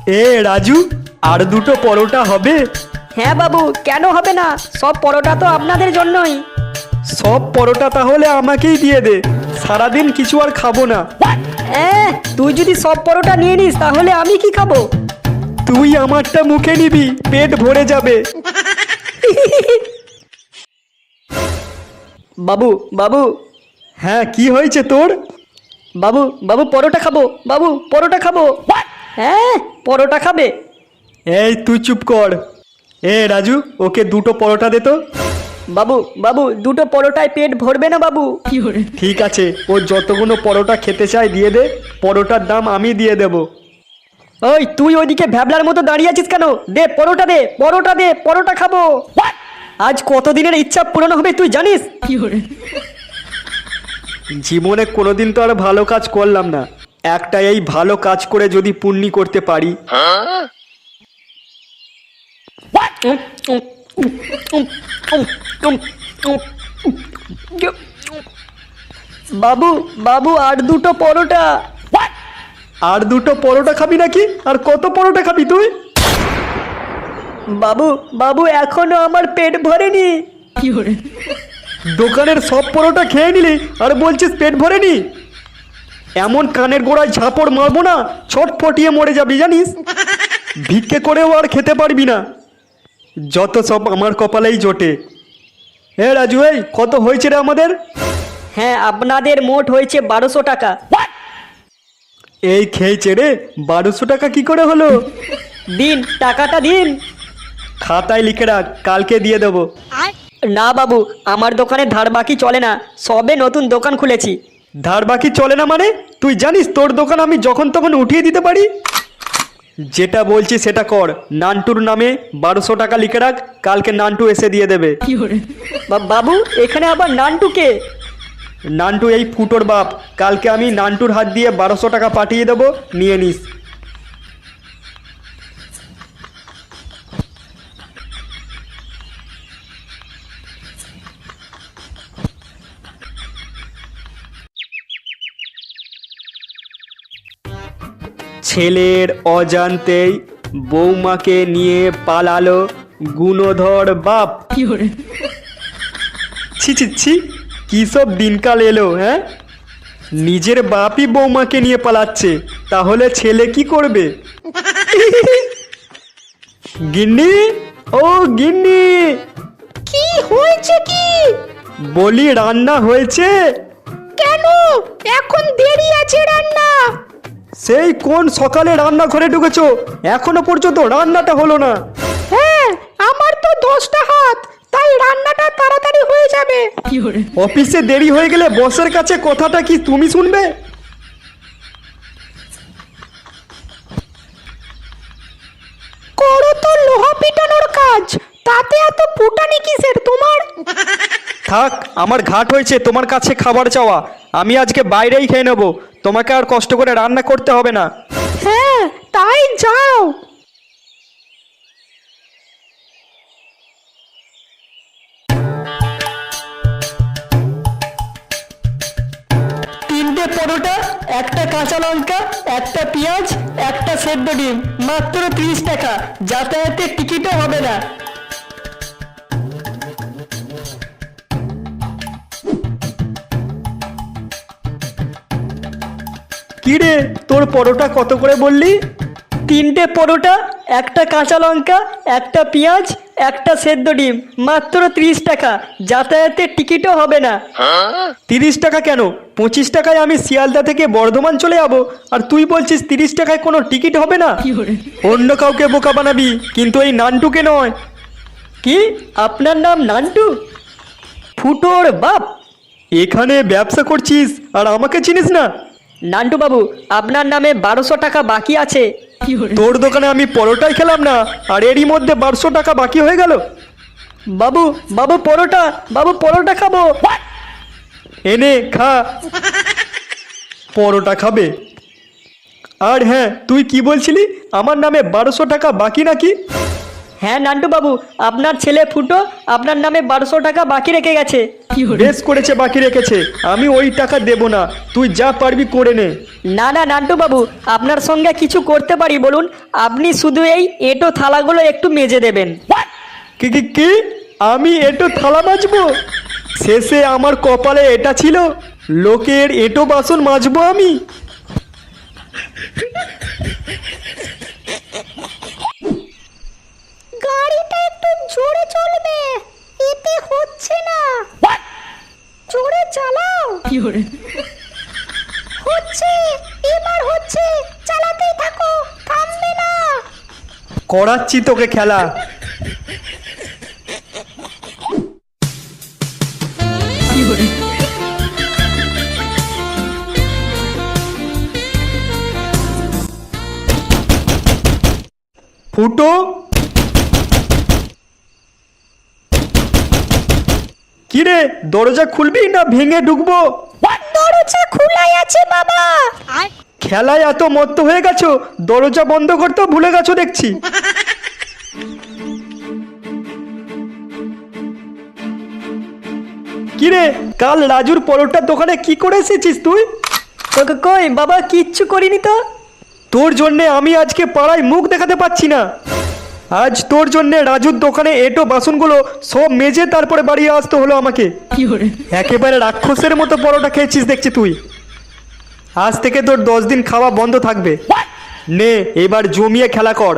এ রাজু, আর দুটো পরোটা হবে? হ্যাঁ বাবু, কেন হবে না? সব পরোটা তো আপনাদের জন্যই। সব পরোটা তাহলে আমাকেই দিয়ে দে, সারাদিন কিছু আর খাবো না। তুই যদি সব পরোটা নিয়ে নিস তাহলে আমি কি খাবো? তুই আমারটা মুখে নিবি, পেট ভরে যাবে। বাবু বাবু হ্যাঁ, কি হয়েছে তোর? বাবু বাবু পরোটা খাবো, বাবু পরোটা খাবো। হ্যাঁ, পরোটা খাবে? এই তুই চুপ কর। এ রাজু, ওকে দুটো পরোটা দে তো। বাবু বাবু দুটো পরোটায় পেট ভরবে না বাবু। ঠিক আছে, ও যতগুলো পরোটা খেতে চায় দিয়ে দে, পরোটার দাম আমি দিয়ে দেব। ওই তুই ওইদিকে ভ্যাবলার মতো দাঁড়িয়ে আছিস কেন? দে পরোটা, দে পরোটা, দে পরোটা খাবো। আজ কতদিনের ইচ্ছা পূরণ হবে তুই জানিস? জীবনে কোনোদিন তো আর ভালো কাজ করলাম না, একটা এই ভালো কাজ করে যদি পুণ্যি করতে পারি। বাবু বাবু আর দুটো পরোটা। আর দুটো পরোটা খাবি নাকি? আর কত পরোটা খাবি তুই? বাবু বাবু এখনো আমার পেট ভরেনি। দোকানের সব পরোটা খেয়ে নিলি আর বলছিস পেট ভরেনি? এমন কানের গোড়ায় ঝাপড় মারবো না, ছটফটিয়ে মরে যাবি জানিস। ভিক্ষে করেও আর খেতে পারবি না। যত সব আমার কপালেই জোটে। হে রাজু, এই কত হয়েছে রে আমাদের? হ্যাঁ, আপনাদের মোট হয়েছে 1200 টাকা। এই খেয়েছে রে, 1200 টাকা কি করে হলো? দিন, টাকাটা দিন। খাতায় লিখে রাখ, কালকে দিয়ে দেবো। না বাবু, আমার দোকানে ধার বাকি চলে না, সবে নতুন দোকান খুলেছি। ধার বাকি চলে না মানে? তুই জানিস তোর দোকান আমি যখন তখন উঠিয়ে দিতে পারি? যেটা বলছি সেটা কর। নান্টুর নামে 1200 টাকা লিখে রাখ, কালকে নান্টু এসে দিয়ে দেবে। বাবু, এখানে আবার নান্টুকে? নান্টু এই ফুটোর বাপ। কালকে আমি নান্টুর হাত দিয়ে 1200 টাকা পাঠিয়ে দেবো, নিয়ে নিস। ছেলের অজান্তেই বৌমাকে নিয়ে পালালো গুণধর বাপ। ছি ছি ছি, কি সব দিনকাল এলো। হ্যাঁ, নিজের বাপই বৌমাকে নিয়ে পালাচ্ছে, তাহলে ছেলে কি করবে? গিন্নি, ও গিন্নি। কি হয়েছে কি? বলি রান্না হয়েছে? কেন এখন দেরি আছে রান্না? সেই কোন সকালে রান্নাঘরে ঢুকেছো, এখনো পর্যন্ত রান্নাটা হলো না? হ্যাঁ, আমার তো 10টা হাত, তাই রান্নাটা তাড়াতাড়ি হয়ে যাবে। অফিসে দেরি হয়ে গেলে বসের কাছে কথাটা কি তুমি শুনবে? করো তো লোহা পিটানোর কাজ, তাতে এত ফুটানি কিসের তোমার? থাক, আমার ঘাট হয়েছে তোমার কাছে খাবার চাওয়া। আমি আজকে বাইরেই খেয়ে নেবো, তোমাকে আর কষ্ট করে রান্না করতে হবে না। হ্যাঁ, তাই যাও। তিনটে পরোটা, একটা কাঁচা লঙ্কা, একটা পেঁয়াজ, একটা সেদ্ধ ডিম, মাত্র 30 টাকা। যাতায়াতের টিকিটও হবে না। কি রে, তোর পরোটা কত করে বললি? তিনটে পরোটা, একটা কাঁচা লঙ্কা, একটা পেঁয়াজ, একটা সেদ্ধ ডিম, মাত্র 30 টাকা। যাতায়াতের টিকিটও হবে না। 30 টাকা কেন? 25 টাকায় আমি শিয়ালদা থেকে বর্ধমান চলে যাবো, আর তুই বলছিস 30 টাকায় কোনো টিকিট হবে না? অন্য কাউকে বোকা বানাবি, কিন্তু এই নান্টুকে নয়। কি, আপনার নাম নান্টু? ফুটোর বাপ? এখানে ব্যবসা করছিস আর আমাকে চিনিস না? নান্টু বাবু, আপনার নামে 1200 টাকা বাকি আছে। তোর দোকানে আমি পরোটাই খেলাম না, আর এরই মধ্যে 1200 টাকা বাকি হয়ে গেল। বাবু বাবু পরোটা, বাবু পরোটা খাবো। এনে খা। পরোটা খাবে? আর হ্যাঁ, তুই কি বলছিলি আমার নামে 1200 টাকা বাকি নাকি? হ্যাঁ নান্টু বাবু, আপনার ছেলে ফুটো আপনার নামে 1200 টাকা বাকি রেখে গেছে। বেশ করেছে, বাকি রেখেছে। আমি ওই টাকা দেবো না, তুই যা পারবি করে নে। না না নান্টু বাবু, আপনার সঙ্গে কিছু করতে পারি বলুন? আপনি শুধু এই এঁটো থালাগুলো একটু মেজে দেবেন। কি কি কি? আমি এঁটো থালা মাজবো? শেষে আমার কপালে এটা ছিল, লোকের এঁটো বাসন মাজবো আমি? গাড়িটা একটু জোরে চলবে, এতে হচ্ছে না। জোরে চালাও। হচ্ছে, এবার হচ্ছে, চালাতেই থাকো, থামবে না। করাচ্ছি তোকে খেলা। ফুটো, কিরে দরজা খুলবি না ভেঙে ঢুকবো? দরজা খোলাই আছে বাবা। খেলায় এত মত্ত হয়ে গেছো, দরজা বন্ধ করতেও ভুলে গেছো দেখছি। কিরে, কাল রাজুর পরোটার দোকানে কি করে এসেছিস তুই? কই বাবা, কিচ্ছু করিনি তো। তোর জন্যে আমি আজকে পাড়ায় মুখ দেখাতে পাচ্ছি না। আজ তোর জন্যে রাজুর দোকানে এঁটো বাসনগুলো সব মেজে তারপরে বাড়ি আসতে হলো আমাকে। একেবারে রাক্ষসের মতো পরোটা খেয়েছিস দেখছি তুই। আজ থেকে তোর 10 দিন খাওয়া বন্ধ থাকবে। নে এবার জমিয়ে খেলা কর।